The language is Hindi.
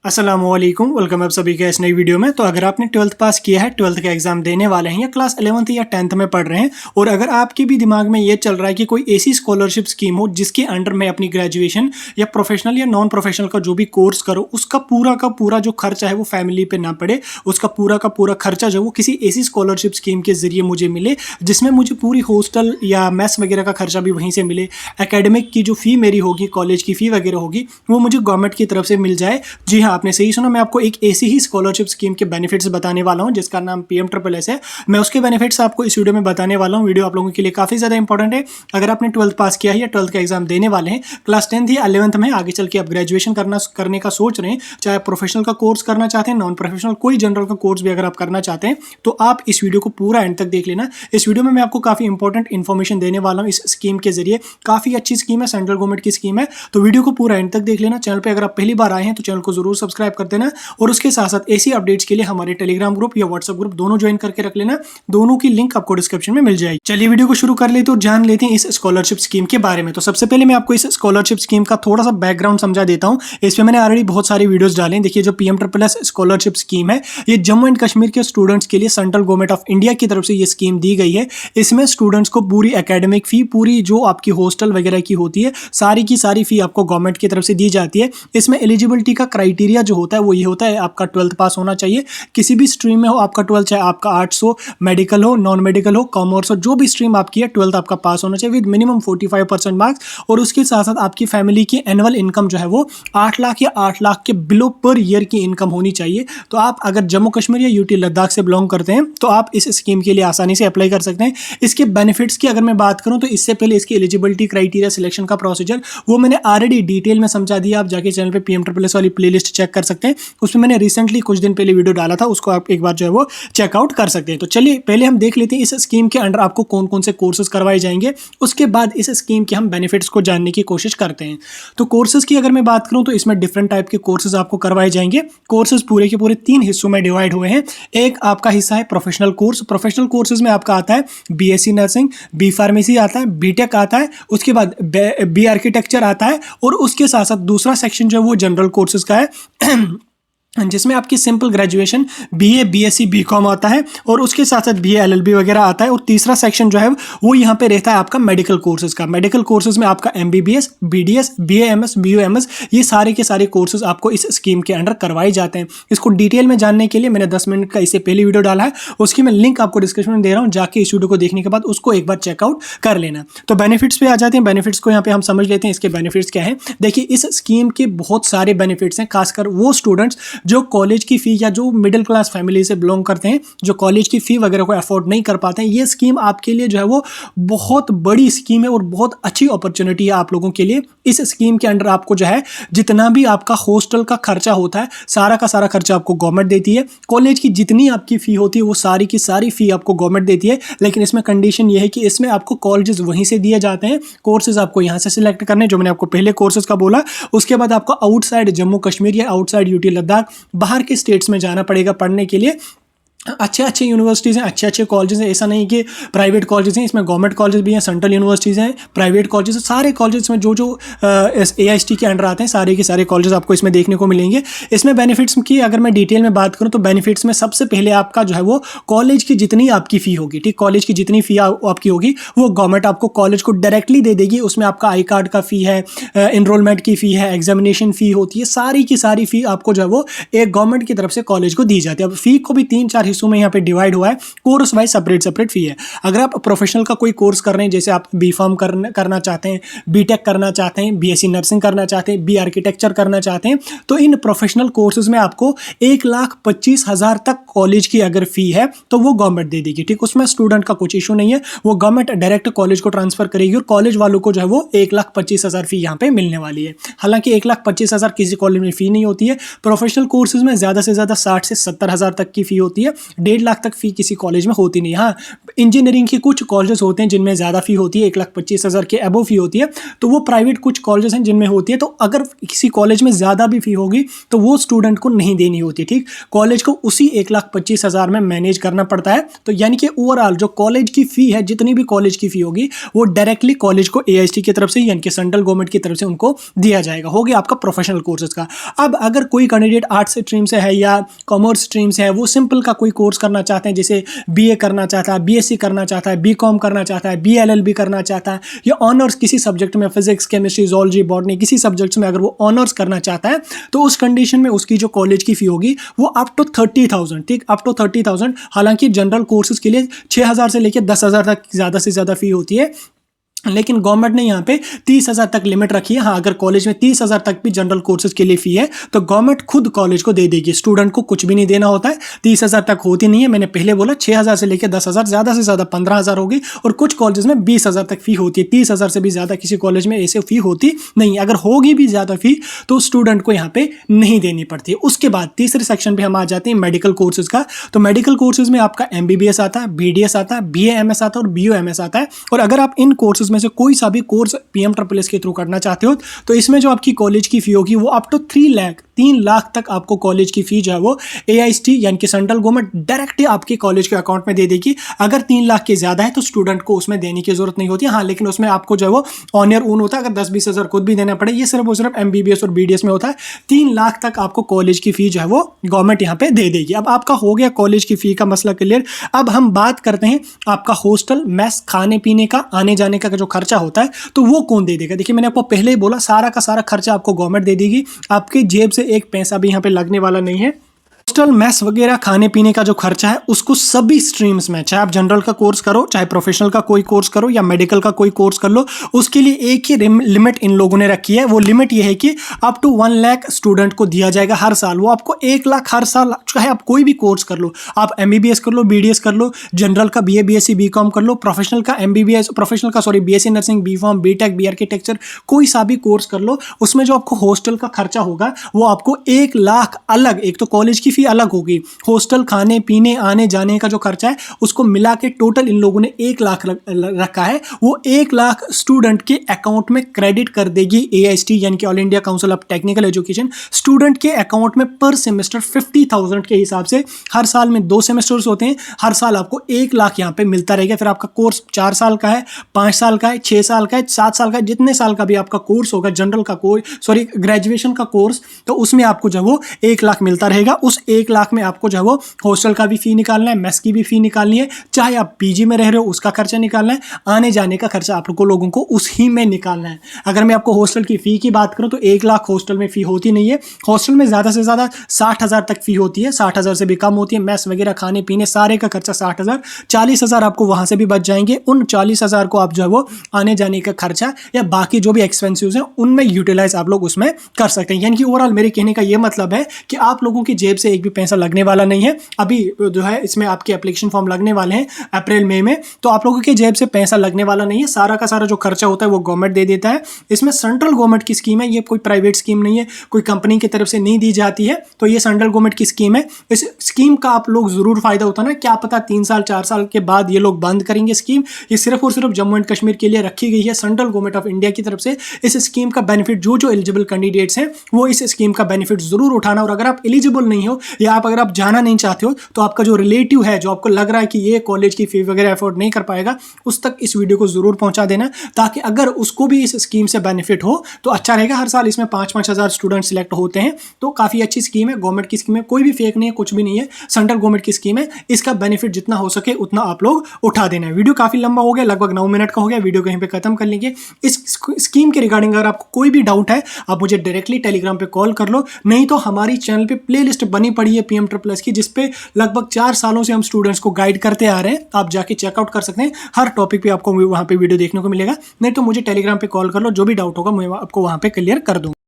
अस्सलामुअलैकुम, वेलकम आप सभी का इस नई वीडियो में। तो अगर आपने 12th पास किया है, 12th का एग्जाम देने वाले हैं या क्लास 11th या 10th में पढ़ रहे हैं और अगर आपके भी दिमाग में ये चल रहा है कि कोई ऐसी स्कॉलरशिप स्कीम हो जिसके अंडर में अपनी ग्रेजुएशन या प्रोफेशनल या नॉन प्रोफेशनल का जो भी कोर्स करो उसका पूरा जो खर्चा है वो फैमिली पे ना पड़े, उसका पूरा खर्चा जो वो किसी ऐसी स्कॉलरशिप स्कीम के जरिए मुझे मिले जिसमें मुझे पूरी हॉस्टल या मेस वगैरह का खर्चा भी वहीं से मिले, एकेडमिक की जो फ़ी मेरी होगी, कॉलेज की फ़ी वगैरह होगी वो मुझे गवर्नमेंट की तरफ से मिल जाए। जी हाँ, आपने सही सुना, मैं आपको एक ऐसी ही स्कॉलरशिप स्कीम के बेनिफिट्स बताने वाला हूं जिसका नाम PMSSS है। मैं उसके बेनिफिट्स आपको इस वीडियो में बताने वाला हूं। वीडियो आप लोगों के लिए काफ़ी ज़्यादा इंपॉर्टेंट है। अगर आपने 12th पास किया है या 12th का एग्जाम देने वाले हैं, क्लास 10th या 11th में आगे चल के आप ग्रेजुएशन करने का सोच रहे हैं, चाहे प्रोफेशनल का कोर्स करना चाहते हैं, नॉन प्रोफेशनल कोई जनरल का कोर्स भी अगर आप करना चाहते हैं तो आप इस वीडियो को पूरा एंड तक देख लेना। इस वीडियो में मैं आपको काफ़ी इंपॉर्टेंट इन्फॉर्मेशन देने वाला हूँ इस स्कीम के जरिए। काफ़ी अच्छी स्कीम है, सेंट्रल गवर्नमेंट की स्कीम है, तो वीडियो को पूरा एंड तक देख लेना। चैनल पर अगर आप पहली बार आए हैं तो चैनल को जरूर सब्सक्राइब कर देना और उसके साथ साथ ऐसी अपडेट्स के लिए हमारे टेलीग्राम ग्रुप या व्हाट्सएप ग्रुप दोनों ज्वाइन करके रख लेना। दोनों की लिंक आपको डिस्क्रिप्शन में मिल जाएगी। चलिए वीडियो को शुरू कर लेते हैं और जान लेते हैं इस स्कॉलरशिप स्कीम के बारे में। तो सबसे पहले मैं आपको इस स्कॉलरशिप स्कीम का थोड़ा सा बैकग्राउंड समझा देता हूं। इस पे मैंने ऑलरेडी बहुत सारे वीडियोस डाले हैं। देखिए, जो PMSSS स्कॉलरशिप स्कीम है ये जम्मू एंड कश्मीर के स्टूडेंट्स के लिए सेंट्रल गवर्नमेंट ऑफ इंडिया की तरफ से ये स्कीम दी गई है। इसमें स्टूडेंट्स को पूरी एकेडमिक फी, पूरी जो आपकी हॉस्टल वगैरह की होती है, सारी की सारी फी आपको गवर्नमेंट की तरफ से दी जाती है। इसमें एलिजिबिलिटी का क्राइटेरिया जो होता है वो ये होता है, आपका 12th पास होना चाहिए किसी भी स्ट्रीम में हो आपका 12th, चाहे आपका आर्ट्स हो, मेडिकल हो, नॉन मेडिकल हो, कॉमर्स हो, जो भी स्ट्रीम आपकी है 12th आपका पास होना चाहिए विद मिनिमम 45% मार्क्स। और उसके साथ साथ आपकी फैमिली की एनुअल इनकम जो है वो 8 लाख या 8 लाख के बिलो पर ईयर की इनकम होनी चाहिए। तो आप अगर जम्मू कश्मीर या यूटी लद्दाख से बिलोंग करते हैं तो आप इस स्कीम के लिए आसानी से अप्लाई कर सकते हैं। इसके बेनिफिट्स की अगर मैं बात करूं तो इससे पहले इसकी एलिजिबिलिटी क्राइटेरिया सिलेक्शन का प्रोसीजर वो मैंने ऑलरेडी डिटेल में समझा दिया। आप जाके चैनल पे PMSSS वाली प्लेलिस्ट चेक कर सकते हैं, उसमें मैंने रिसेंटली कुछ दिन पहले वीडियो डाला था, उसको आप एक बार जो है वो चेकआउट कर सकते हैं। तो चलिए पहले हम देख लेते हैं इस स्कीम के अंडर आपको कौन कौन से कोर्सेज करवाए जाएंगे, उसके बाद इस स्कीम के हम बेनिफिट्स को जानने की कोशिश करते हैं। तो कोर्सेज की अगर मैं बात करूं तो इसमें डिफरेंट टाइप के कोर्सेज आपको करवाए जाएंगे। कोर्सेज पूरे के पूरे 3 हिस्सों में डिवाइड हुए हैं। एक आपका हिस्सा है प्रोफेशनल कोर्स। प्रोफेशनल कोर्सेज में आपका आता है BSc नर्सिंग, B फार्मेसी आता है, BTech आता है, उसके बाद B आर्किटेक्चर आता है और उसके साथ साथ दूसरा सेक्शन जो है वो जनरल कोर्सेज का है जिसमें आपकी simple graduation BA, BSc, BCom आता है और उसके साथ साथ BA, LLB वगैरह आता है। और तीसरा सेक्शन जो है वो यहाँ पे रहता है आपका मेडिकल कोर्सेज का। मेडिकल कोर्सेज में आपका MBBS, BDS, BAMS, BUMS ये सारे के सारे कोर्सेज आपको इस स्कीम के अंडर करवाए जाते हैं। इसको डिटेल में जानने के लिए मैंने 10 मिनट का इससे पहले वीडियो डाला है, उसकी मैं लिंक आपको डिस्क्रिप्शन में दे रहा हूँ। जाके इस वीडियो को देखने के बाद उसको एक बार चेकआउट कर लेना। तो बेनिफिट्स पे आ जाते हैं। बेनिफिट्स को यहाँ पे हम समझ लेते हैं, इसके बेनिफिट्स क्या है। देखिए, इस स्कीम के बहुत सारे बेनिफिट्स हैं, खासकर वो स्टूडेंट्स जो कॉलेज की फी या जो मिडिल क्लास फैमिली से बिलोंग करते हैं, जो कॉलेज की फी वगैरह को अफोर्ड नहीं कर पाते हैं। ये स्कीम आपके लिए जो है वो बहुत बड़ी स्कीम है और बहुत अच्छी अपॉर्चुनिटी है आप लोगों के लिए। इस स्कीम के अंडर आपको जो है जितना भी आपका हॉस्टल का खर्चा होता है सारा का सारा खर्चा आपको गवर्नमेंट देती है। कॉलेज की जितनी आपकी फी होती है वो सारी की सारी फी आपको गवर्नमेंट देती है। लेकिन इसमें कंडीशन ये है कि इसमें आपको कॉलेजेस वहीं से दिए जाते हैं, कोर्सेज आपको यहाँ से सिलेक्ट करने, जो मैंने आपको पहले कोर्सेज का बोला। उसके बाद आपको आउटसाइड जम्मू कश्मीर या आउटसाइड यूटी लद्दाख बाहर के स्टेट्स में जाना पड़ेगा पढ़ने के लिए। अच्छे अच्छे यूनिवर्सिटीज़ हैं, अच्छे अच्छे कॉलेजेस हैं। ऐसा नहीं कि प्राइवेट कॉलेजेस हैं, इसमें गवर्नमेंट कॉलेज भी हैं, सेंट्रल यूनिवर्सिटीज़ हैं, प्राइवेट कॉलेजेस, सारे कॉलेजेस में जो AIST के अंडर आते हैं सारे के सारे कॉलेजेस आपको इसमें देखने को मिलेंगे। इसमें बेनिफिट्स की अगर मैं डिटेल में बात करूं तो बेनिफिट्स में सबसे पहले आपका जो है वो कॉलेज की जितनी आपकी फ़ी होगी, ठीक, कॉलेज की जितनी फ़ी आपकी होगी वो गवर्नमेंट आपको कॉलेज को डायरेक्टली दे देगी। उसमें आपका I कार्ड का फ़ी है, एनरोलमेंट की फ़ी है, एग्जामिनेशन फ़ी होती है, सारी की सारी फ़ी आपको जो है वो एक गवर्नमेंट की तरफ से कॉलेज को दी जाती है। अब फ़ी को भी 3-4 हिस्सों में यहाँ पे डिवाइड हुआ है, कोर्स वाइज सेपरेट फी है। अगर आप प्रोफेशनल का कोई कोर्स कर रहे हैं, जैसे आप B.Pharm करना चाहते हैं, BTech करना चाहते हैं, BSc नर्सिंग करना चाहते हैं, B आर्किटेक्चर करना चाहते हैं, तो इन प्रोफेशनल कोर्सेज में आपको 1,25,000 तक कॉलेज की अगर फी है तो वो गवर्नमेंट दे देगी, ठीक। उसमें स्टूडेंट का कुछ इशू नहीं है, वो गवर्नमेंट डायरेक्ट कॉलेज को ट्रांसफर करेगी और कॉलेज वालों को जो है वो 1,25,000 फी यहाँ पे मिलने वाली है। हालांकि 1,25,000 किसी कॉलेज में फी नहीं होती है। प्रोफेशनल कोर्सेज में ज्यादा से ज्यादा 60 से 70 हज़ार तक की फी होती है। 1.5 लाख तक फ़ी किसी कॉलेज में होती नहीं। हाँ, इंजीनियरिंग के कुछ कॉलेजेस होते हैं जिनमें ज़्यादा फ़ी होती है, 1,25,000 के अबव फ़ी होती है, तो वो प्राइवेट कुछ कॉलेजेस हैं जिनमें होती है। तो अगर किसी कॉलेज में ज़्यादा भी फ़ी होगी तो वो स्टूडेंट को नहीं देनी होती। ठीक, कॉलेज को उसी 1,25,000 में मैनेज करना पड़ता है। तो यानी कि ओवरऑल जो कॉलेज की फ़ी है, जितनी भी कॉलेज की फ़ी होगी वो डायरेक्टली कॉलेज को AIST की तरफ से यानी कि सेंट्रल गवर्नमेंट की तरफ से उनको दिया जाएगा। हो गया आपका प्रोफेशनल कोर्सेज का। अब अगर कोई कैंडिडेट आर्ट्स स्ट्रीम से है या कॉमर्स स्ट्रीम से है, वो सिंपल का कोई कोर्स करना चाहते हैं, जैसे BA करना चाहता है, BSc करना चाहता है, BCom करना चाहता है, BLLB करना चाहता है, या ऑनर्स किसी सब्जेक्ट में फिजिक्स, केमिस्ट्री, जोलॉजी, बॉटनी किसी सब्जेक्ट्स में अगर वो ऑनर्स करना चाहता है, तो उस कंडीशन में उसकी जो कॉलेज की फ़ी होगी वो अप टू 30,000, ठीक, अप टू 30,000। हालांकि जनरल कोर्सेज के लिए 6,000 से लेकर 10,000 तक ज़्यादा से ज़्यादा फ़ी होती है, लेकिन गवर्नमेंट ने यहाँ पे 30,000 तक लिमिट रखी है। हाँ, अगर कॉलेज में 30,000 तक भी जनरल कोर्सेज के लिए फ़ी है तो गवर्नमेंट खुद कॉलेज को दे देगी, स्टूडेंट को कुछ भी नहीं देना होता है। 30,000 तक होती नहीं है, मैंने पहले बोला 6,000 से लेकर 10,000, ज़्यादा से ज़्यादा 15,000 होगी, और कुछ कॉलेज में 20,000 तक फ़ी होती है। 30,000 से भी ज़्यादा किसी कॉलेज में ऐसे फ़ी होती नहीं। अगर होगी भी ज़्यादा फ़ी तो स्टूडेंट को यहाँ पे नहीं देनी पड़ती है। उसके बाद तीसरे सेक्शन पर हम आ जाते हैं मेडिकल कोर्सेज का। तो मेडिकल कोर्सेज में आपका MBBS आता है, BDS आता है, BAMS आता है और BOMS आता है। और अगर आप इन कोर्सेज में से कोई सा भी कोर्स PMSSS के थ्रू करना चाहते हो तो इसमें जो आपकी कॉलेज की फ़ी होगी वो अप टू 3 लाख तक आपको कॉलेज की फ़ी जो है वो AIST यानी कि सेंट्रल गवर्नमेंट डायरेक्टली आपके कॉलेज के अकाउंट में दे देगी। अगर 3 लाख के ज़्यादा है तो स्टूडेंट को उसमें देने की जरूरत नहीं होती। हाँ, लेकिन उसमें आपको जो है वो ऑन योर ओन होता है, अगर 10-20 हज़ार खुद भी देना पड़े। ये सिर्फ और सिर्फ MBBS और BDS में होता है। 3 लाख तक आपको कॉलेज की फ़ी जो है वो गवर्नमेंट यहाँ पे दे देगी। अब आपका हो गया कॉलेज की फ़ी का मसला क्लियर। अब हम बात करते हैं आपका हॉस्टल, मेस, खाने पीने का, आने जाने का जो खर्चा होता है तो वो कौन दे देगा। देखिए, मैंने आपको पहले ही बोला सारा का सारा खर्चा आपको गवर्नमेंट दे देगी, आपकी जेब से एक पैसा भी यहाँ पे लगने वाला नहीं है। हॉस्टल, मेस वगैरह खाने पीने का जो खर्चा है उसको सभी स्ट्रीम्स में, चाहे आप जनरल का कोर्स करो, चाहे प्रोफेशनल का कोई कोर्स करो या मेडिकल का कोई कोर्स कर लो, उसके लिए एक ही लिमिट इन लोगों ने रखी है। वो लिमिट ये है कि अप टू 1 लाख स्टूडेंट को दिया जाएगा हर साल। वो आपको 1 लाख हर साल, चाहे आप कोई भी कोर्स कर लो, आप MBBS कर लो, BDS कर लो, जनरल का BA BSc BCom कर लो, प्रोफेशनल का MBBS, प्रोफेशनल का BSc nursing, BPharm, BTech, B architecture, कोई सा भी कोर्स कर लो, उसमें जो आपको हॉस्टल का खर्चा होगा वो आपको 1 लाख अलग, एक तो कॉलेज की फ़ी अलग होगी, हॉस्टल, खाने पीने, आने जाने का जो खर्चा है उसको मिला के टोटल इन लोगों ने 1 लाख रखा है। वो 1 लाख स्टूडेंट के अकाउंट में क्रेडिट कर देगी AIST यानी कि all India council of technical education. Student के अकाउंट में पर सेमेस्टर 50,000 के हिसाब से, हर साल में 2 सेमेस्टर्स होते हैं, हर साल आपको 1 लाख यहाँ पे मिलता रहेगा। फिर आपका कोर्स 4 साल का है, 5 साल का है, 6 साल का है, 7 साल का है, जितने साल का भी आपका कोर्स होगा, जनरल का कोर्स, ग्रेजुएशन का कोर्स, तो उसमें आपको जो वो 1 लाख मिलता रहेगा। उस 1 लाख में आपको जो है वो हॉस्टल का भी फ़ी निकालना है, मेस की भी फ़ी निकालनी है, चाहे आप PG में रह रहे हो उसका खर्चा निकालना है, आने जाने का खर्चा आप लोगों को उसी में निकालना है। अगर मैं आपको हॉस्टल की फ़ी की बात करूं तो 1 लाख हॉस्टल में फ़ी होती नहीं है। हॉस्टल में ज़्यादा से ज़्यादा 60,000 तक फ़ी होती है, 60,000 से भी कम होती है। मेस वगैरह, खाने पीने सारे का खर्चा 60,000, 40,000 आपको वहाँ से भी बच जाएंगे। उन 40,000 को आप जो है वो आने जाने का खर्चा या बाकी जो भी एक्सपेंसिव हैं उनमें यूटिलाइज आप लोग उसमें कर सकते हैं। यानी कि ओवरऑल मेरे कहने का ये मतलब है कि आप लोगों की जेब से एक भी पैसा लगने वाला नहीं है। अभी जो है इसमें आपके एप्लीकेशन फॉर्म लगने वाले हैं अप्रैल मई में, तो आप लोगों की जेब से पैसा लगने वाला नहीं है। सारा का सारा जो खर्चा होता है वो गवर्नमेंट दे देता है। इसमें सेंट्रल गवर्नमेंट की स्कीम है, ये कोई प्राइवेट स्कीम नहीं है, कोई कंपनी की तरफ से नहीं दी जाती है। तो ये सेंट्रल गवर्नमेंट की स्कीम है। इस स्कीम का आप लोग जरूर फायदा होता है ना, क्या पता 3 साल 4 साल के बाद ये लोग बंद करेंगे स्कीम। ये सिर्फ और सिर्फ जम्मू एंड कश्मीर के लिए रखी गई है सेंट्रल गवर्नमेंट ऑफ इंडिया की तरफ से। इस स्कीम का बेनिफिट जो एलिजिबल कैंडिडेट्स हैं वो इस स्कीम का बेनिफिट जरूर उठाना। और अगर आप एलिजिबल नहीं हो या अगर आप जाना नहीं चाहते हो तो आपका जो रिलेटिव है, जो आपको लग रहा है कि ये कॉलेज की फी वगैरह अफोर्ड नहीं कर पाएगा, उस तक इस वीडियो को जरूर पहुंचा देना, ताकि अगर उसको भी इस स्कीम से बेनिफिट हो तो अच्छा रहेगा। हर साल इसमें 5-5 हज़ार स्टूडेंट सिलेक्ट होते हैं, तो काफ़ी अच्छी स्कीम है, गवर्नमेंट की स्कीम है, कोई भी फेक नहीं है, कुछ भी नहीं है, सेंट्रल गवर्नमेंट की स्कीम है। इसका बेनिफिट जितना हो सके उतना आप लोग उठा देना। वीडियो काफ़ी लंबा हो गया, लगभग 9 मिनट का हो गया, वीडियो कहीं पे खत्म कर लेंगे। इस स्कीम के रिगार्डिंग अगर आपको कोई भी डाउट है आप मुझे डायरेक्टली टेलीग्राम पे कॉल कर लो, नहीं तो हमारी चैनल पे प्लेलिस्ट बनी पड़ी है PMSSS की, जिसपे लगभग 4 सालों से हम स्टूडेंट्स को गाइड करते आ रहे हैं। आप जाके चेकआउट कर सकते हैं, हर टॉपिक पे आपको वहाँ पे वीडियो देखने को मिलेगा। नहीं तो मुझे टेलीग्राम पे कॉल कर लो, जो भी डाउट होगा मैं आपको वहाँ पे क्लियर कर दूँगा।